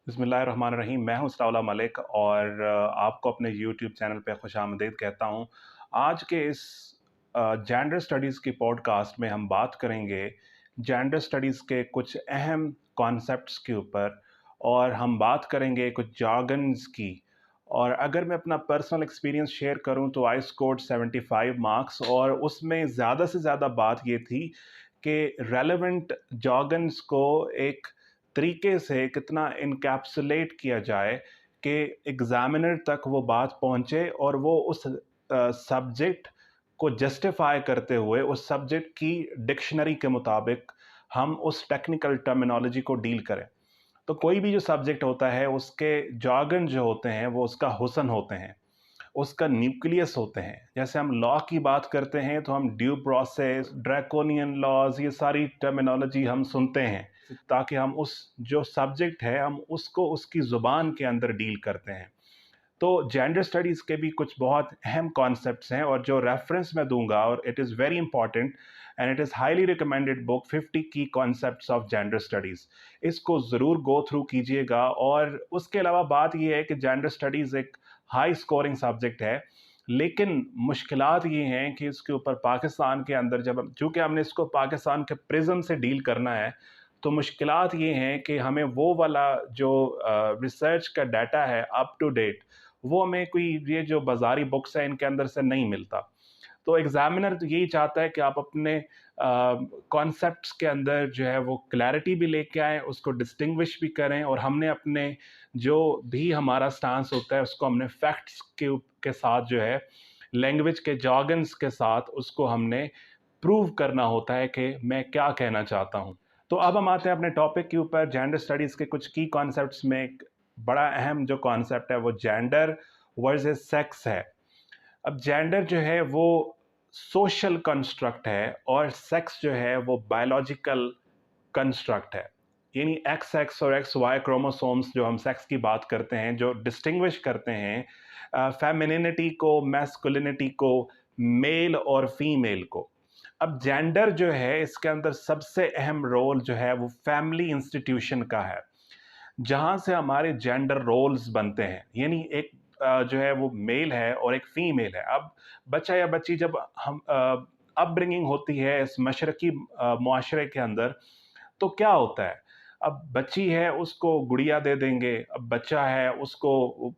बिस्मिल्लाहिर्रहमानिर्रहीम। मैं हूं सनाउल्लाह मलिक और आपको अपने यूट्यूब चैनल पे खुशामदीद कहता हूं। आज के इस जेंडर स्टडीज़ की पॉडकास्ट में हम बात करेंगे जेंडर स्टडीज़ के कुछ अहम कॉन्सेप्ट्स के ऊपर, और हम बात करेंगे कुछ जार्गन्स की। और अगर मैं अपना पर्सनल एक्सपीरियंस शेयर करूं तो आई स्कोर्ड 75 मार्क्स, और उसमें ज़्यादा से ज़्यादा बात ये थी कि रेलेवेंट जार्गन्स को एक तरीके से कितना इनकैप्सुलेट किया जाए कि एग्जामिनर तक वो बात पहुंचे और वो उस सब्जेक्ट को जस्टिफाई करते हुए उस सब्जेक्ट की डिक्शनरी के मुताबिक हम उस टेक्निकल टर्मिनोलॉजी को डील करें। तो कोई भी जो सब्जेक्ट होता है उसके जार्गन जो होते हैं वो उसका हुस्न होते हैं, उसका न्यूक्लियस होते हैं। जैसे हम लॉ की बात करते हैं तो हम ड्यू प्रोसेस, ड्रैकोनियन लॉज, ये सारी टर्मिनोलॉजी हम सुनते हैं ताकि हम उस जो सब्जेक्ट है हम उसको उसकी ज़ुबान के अंदर डील करते हैं। तो जेंडर स्टडीज़ के भी कुछ बहुत अहम कॉन्सेप्ट्स हैं, और जो रेफरेंस मैं दूंगा, और it is very important and it is highly recommended book 50 की कॉन्सेप्ट्स ऑफ जेंडर स्टडीज़। इसको ज़रूर गो थ्रू कीजिएगा। और उसके अलावा बात यह है कि जेंडर स्टडीज़ एक हाई स्कोरिंग सब्जेक्ट है, लेकिन मुश्किलात ये हैं कि इसके ऊपर पाकिस्तान के अंदर जब चूँकि हमने इसको पाकिस्तान के प्रिज्म से डील करना है, तो मुश्किलात ये हैं कि हमें वो वाला जो रिसर्च का डाटा है अप टू डेट, वो हमें कोई ये जो बाज़ारी बुक्स हैं इनके अंदर से नहीं मिलता। तो एग्ज़ामिनर तो यही चाहता है कि आप अपने कॉन्सेप्ट्स के अंदर जो है वो क्लैरिटी भी लेके आएँ, उसको डिस्टिंग्विश भी करें, और हमने अपने जो भी हमारा स्टांस होता है उसको हमने फैक्ट्स के साथ जो है लैंग्वेज के जार्गन्स के साथ उसको हमने प्रूव करना होता है कि मैं क्या कहना चाहता हूँ। तो अब हम आते हैं अपने टॉपिक के ऊपर। जेंडर स्टडीज़ के कुछ की कॉन्सेप्ट्स में एक बड़ा अहम जो कॉन्सेप्ट है वो जेंडर वर्सेस सेक्स है। अब जेंडर जो है वो सोशल कंस्ट्रक्ट है, और सेक्स जो है वो बायोलॉजिकल कंस्ट्रक्ट है। यानी एक्स एक्स और एक्स वाई क्रोमोसोम्स जो हम सेक्स की बात करते हैं, जो डिस्टिंग्विश करते हैं फेमिनिटी को, मैस्कुलिनिटी को, मेल और फीमेल को। अब जेंडर जो है इसके अंदर सबसे अहम रोल जो है वो फैमिली इंस्टीट्यूशन का है, जहाँ से हमारे जेंडर रोल्स बनते हैं। यानी एक जो है वो मेल है और एक फीमेल है। अब बच्चा या बच्ची जब हम अपब्रिंगिंग होती है इस मशरकी मुआशरे के अंदर, तो क्या होता है, अब बच्ची है उसको गुड़िया दे देंगे, अब बच्चा है उसको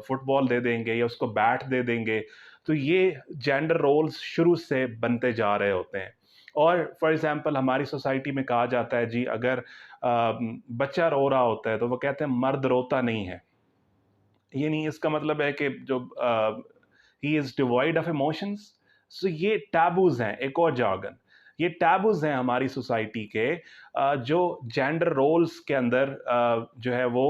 फुटबॉल दे देंगे या उसको बैट दे देंगे। तो ये जेंडर रोल्स शुरू से बनते जा रहे होते हैं। और फॉर एग्जांपल हमारी सोसाइटी में कहा जाता है जी, अगर बच्चा रो रहा होता है तो वो कहते हैं मर्द रोता नहीं है। ये नहीं, इसका मतलब है कि जो he is devoid of emotions. So ये टैबूज हैं, एक और जार्गन। ये टैबूज हैं हमारी सोसाइटी के, जो जेंडर रोल्स के अंदर जो है वो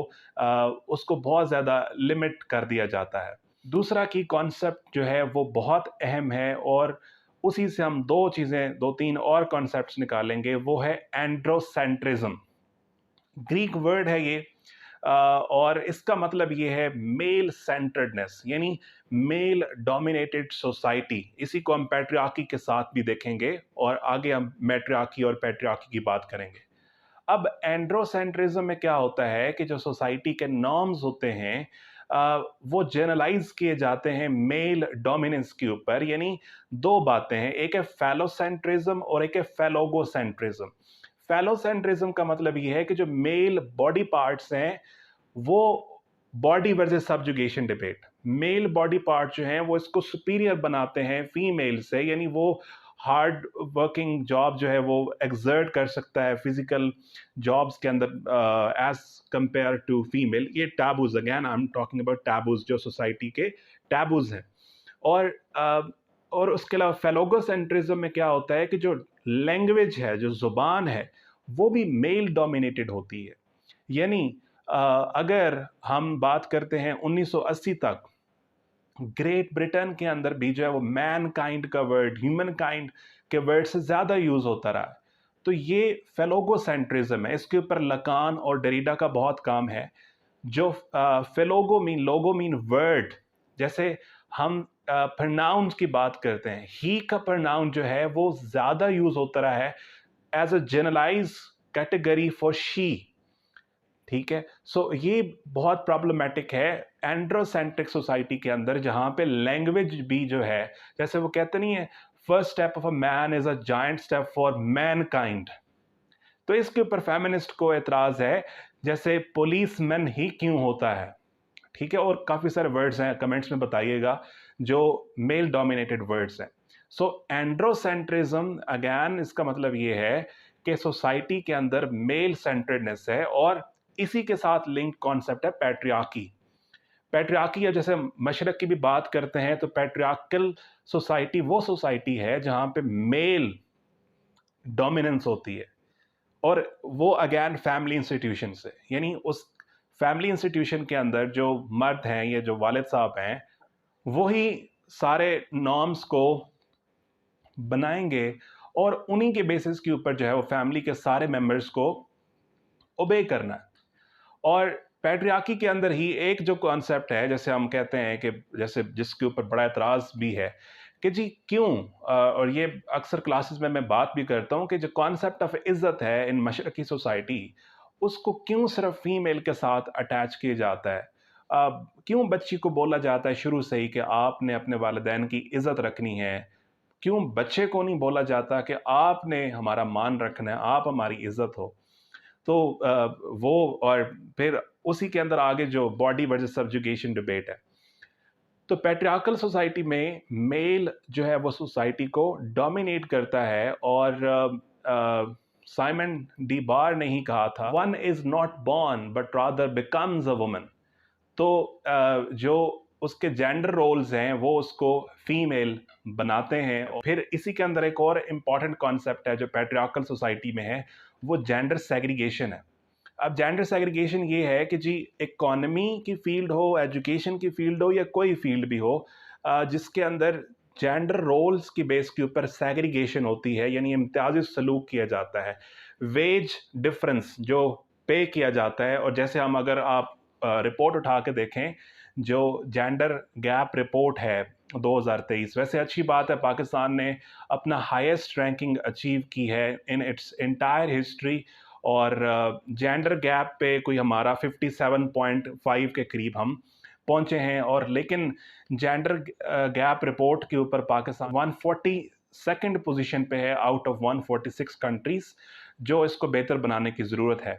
उसको बहुत ज़्यादा लिमिट कर दिया जाता है। दूसरा की कॉन्सेप्ट जो है वो बहुत अहम है, और उसी से हम दो तीन और कॉन्सेप्ट्स निकालेंगे। वो है एंड्रोसेंट्रिज्म। ग्रीक वर्ड है ये, और इसका मतलब ये है मेल सेंटर्डनेस, यानी मेल डोमिनेटेड सोसाइटी। इसी को हम पैट्रियार्की के साथ भी देखेंगे, और आगे हम मैट्रियार्की और पैट्रियार्की की बात करेंगे। अब एंड्रोसेंट्रिज्म में क्या होता है कि जो सोसाइटी के नॉर्म्स होते हैं वो जनरलाइज किए जाते हैं मेल डोमिनेंस के ऊपर। यानी दो बातें हैं, एक है फैलोसेंट्रिज्म और एक है फैलोगोसेंट्रिज्म। फैलोसेंट्रिज्म का मतलब ये है कि जो मेल बॉडी पार्ट्स हैं वो body versus subjugation debate, male body part जो हैं वो इसको सुपीरियर बनाते हैं फीमेल से। यानी वो हार्ड वर्किंग जॉब जो है वो एक्सर्ट कर सकता है फिजिकल जॉब्स के अंदर एज कंपेयर टू फीमेल। ये taboos, again I am talking about taboos, जो सोसाइटी के टैबूज हैं। और और उसके अलावा फेलोगोसेंट्रिज्म में क्या होता है कि जो लैंग्वेज है, जो जुबान है, वो भी मेल डोमिनेटेड होती है। यानी अगर हम बात करते हैं 1980 तक, ग्रेट ब्रिटेन के अंदर भी जो है वो मैन काइंड का वर्ड ह्यूमन काइंड के वर्ड से ज़्यादा यूज़ होता रहा है। तो ये फेलोगोसेंट्रिज्म है, इसके ऊपर लकान और डेरिडा का बहुत काम है। जो फेलोगो मीन, लोगो मीन वर्ड। जैसे हम प्रोनाउंस की बात करते हैं, ही का प्रोनाउन जो है वो ज़्यादा यूज़ होता रहा है as a generalise category for she. ठीक है। सो ये बहुत प्रॉब्लमेटिक है एंड्रोसेंट्रिक सोसाइटी के अंदर, जहाँ पे लैंग्वेज भी जो है, जैसे वो कहते नहीं है, first step of a man is a giant step for Mankind. तो इसके ऊपर फेमिनिस्ट को एतराज है, जैसे पुलिस मैन ही क्यों होता है, ठीक है। और काफ़ी सारे वर्ड्स हैं, कमेंट्स में बताइएगा जो मेल डोमिनेटेड वर्ड्स हैं। सो एंड्रोसेंट्रिज्म अगेन, इसका मतलब ये है कि सोसाइटी के अंदर मेल सेंट्रेडनेस है, और इसी के साथ लिंक कॉन्सेप्ट है पैट्रियार्की। पैट्रियार्की, या जैसे मशरक की भी बात करते हैं, तो पैट्रियार्कल सोसाइटी वो सोसाइटी है जहां पे मेल डोमिनेंस होती है, और वो अगेन फैमिली इंस्टीट्यूशन से, यानी उस फैमिली इंस्टीट्यूशन के अंदर जो मर्द हैं, ये जो वालिद साहब हैं, वही सारे नॉर्म्स को बनाएंगे, और उन्हीं के बेसिस के ऊपर जो है वो फैमिली के सारे मेंबर्स को ओबे करना है। और पैट्रियार्की के अंदर ही एक जो कॉन्सेप्ट है, जैसे हम कहते हैं कि, जैसे जिसके ऊपर बड़ा एतराज़ भी है कि जी क्यों, और ये अक्सर क्लासेस में मैं बात भी करता हूँ कि जो कॉन्सेप्ट ऑफ इज़्ज़त है इन मशरकी सोसाइटी, उसको क्यों सिर्फ फीमेल के साथ अटैच किया जाता है। क्यों बच्ची को बोला जाता है शुरू से ही कि आपने अपने वालिदैन की इज़्ज़त रखनी है। क्यों बच्चे को नहीं बोला जाता कि आपने हमारा मान रखना है, आप हमारी इज़्ज़त हो। तो वो, और फिर उसी के अंदर आगे जो बॉडी वर्सेस सब्जुगेशन डिबेट है। तो पैट्रियार्कल सोसाइटी में मेल जो है वो सोसाइटी को डोमिनेट करता है, और साइमन डी बार ने ही कहा था, one is not born but rather becomes a woman. तो जो उसके जेंडर रोल्स हैं वो उसको फीमेल बनाते हैं। और फिर इसी के अंदर एक और इम्पॉर्टेंट कॉन्सेप्ट है जो पैट्रियार्कल सोसाइटी में है, वो जेंडर सेग्रीगेशन है। अब जेंडर सेग्रीगेशन ये है कि जी इकोनॉमी की फील्ड हो, एजुकेशन की फील्ड हो, या कोई फील्ड भी हो, जिसके अंदर जेंडर रोल्स की बेस के ऊपर सेग्रीगेशन होती है, यानी इम्तियाजी सलूक किया जाता है, वेज डिफरेंस जो पे किया जाता है। और जैसे हम, अगर आप रिपोर्ट उठा के देखें, जो जेंडर गैप रिपोर्ट है 2023, वैसे अच्छी बात है, पाकिस्तान ने अपना हाईएस्ट रैंकिंग अचीव की है इन इट्स एंटायर हिस्ट्री, और जेंडर गैप पे कोई हमारा 57.5 के करीब हम पहुंचे हैं। और लेकिन जेंडर गैप रिपोर्ट के ऊपर पाकिस्तान 142nd पोजीशन पे है आउट ऑफ 146 कंट्रीज, जो इसको बेहतर बनाने की ज़रूरत है।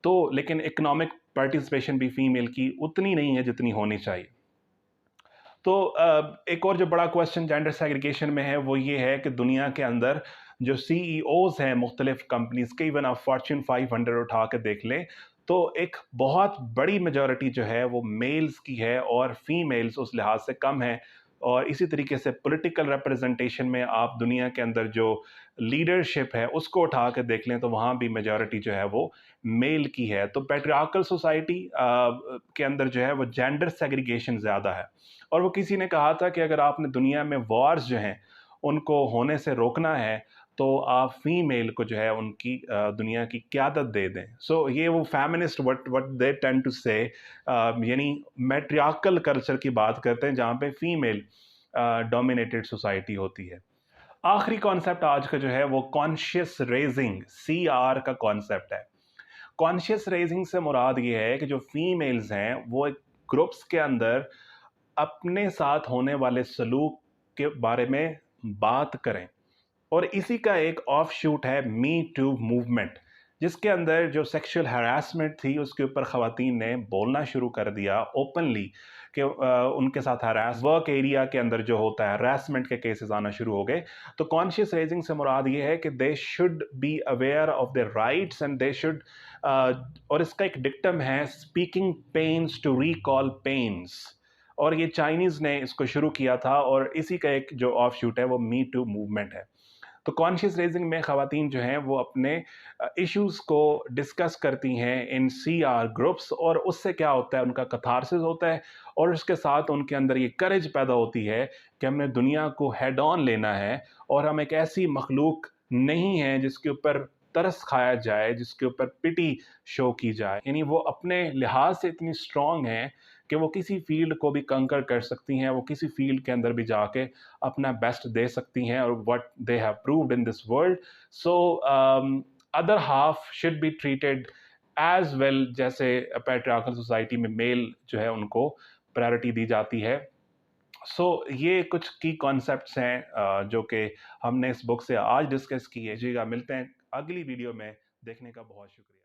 तो लेकिन इकोनॉमिक पार्टिसिपेशन भी फीमेल की उतनी नहीं है जितनी होनी चाहिए। तो एक और जो बड़ा क्वेश्चन जेंडर सेग्रीगेशन में है वो ये है कि दुनिया के अंदर जो CEOs हैं मुख्तलिफ कंपनीज के, इवन आप फॉर्च्यून 500 उठा के देख लें, तो एक बहुत बड़ी मेजॉरिटी जो है वो मेल्स की है, और फीमेल्स उस लिहाज से कम है। और इसी तरीके से पॉलिटिकल रिप्रेजेंटेशन में आप दुनिया के अंदर जो लीडरशिप है उसको उठा के देख लें, तो वहाँ भी मेजॉरिटी जो है वो मेल की है। तो पैट्रियार्कल सोसाइटी के अंदर जो है वो जेंडर सेग्रीगेशन ज़्यादा है। और वो किसी ने कहा था कि अगर आपने दुनिया में वॉर्स जो हैं उनको होने से रोकना है, तो आप फीमेल को जो है उनकी दुनिया की क़यादत दे दें। सो ये वो feminist what what they tend to say, यानी मैट्रियार्कल कल्चर की बात करते हैं जहाँ पे फीमेल डोमिनेटेड सोसाइटी होती है। आखिरी कॉन्सेप्ट आज का जो है वो कॉन्शियस रेजिंग, CR का कॉन्सेप्ट है। कॉन्शियस रेजिंग से मुराद ये है कि जो फीमेल्स हैं वो एक ग्रुप्स के अंदर अपने साथ होने वाले सलूक के बारे में बात करें। और इसी का एक ऑफ शूट है मी टू मूवमेंट, जिसके अंदर जो सेक्सुअल हरासमेंट थी उसके ऊपर ख़वातीन ने बोलना शुरू कर दिया ओपनली कि उनके साथ हरास, वर्क एरिया के अंदर जो होता है हरासमेंट के केसेस आना शुरू हो गए। तो कॉन्शियस रेजिंग से मुराद ये है कि they should be aware of their rights and they should, और इसका एक डिक्टम है, speaking pens to recall pens, और ये चाइनीज़ ने इसको शुरू किया था, और इसी का एक जो ऑफ शूट है वो मी टू मूवमेंट है। तो कॉन्शियस रेजिंग में ख़वातीन जो हैं वो अपने इश्यूज़ को डिस्कस करती हैं इन CR ग्रुप्स, और उससे क्या होता है, उनका कथारसिस होता है, और उसके साथ उनके अंदर ये करेज पैदा होती है कि हमने दुनिया को हेड ऑन लेना है, और हम एक ऐसी मखलूक नहीं है जिसके ऊपर तरस खाया जाए, जिसके ऊपर पिटी शो की जाए। यानी वो अपने लिहाज से इतनी स्ट्रॉन्ग हैं कि वो किसी फील्ड को भी कंकर कर सकती हैं, वो किसी फील्ड के अंदर भी जाके अपना बेस्ट दे सकती हैं, और what they have proved in this world. So other half should be treated as well جیسے پیٹریارکل سوسائٹی میں میل جو ہے ان کو پرائرٹی دی جاتی ہے. سو یہ کچھ کی کانسیپٹس ہیں جو کہ ہم نے اس بک سے آج ڈسکس کیے. جی ملتے ہیں اگلی ویڈیو میں. دیکھنے کا بہت شکریہ.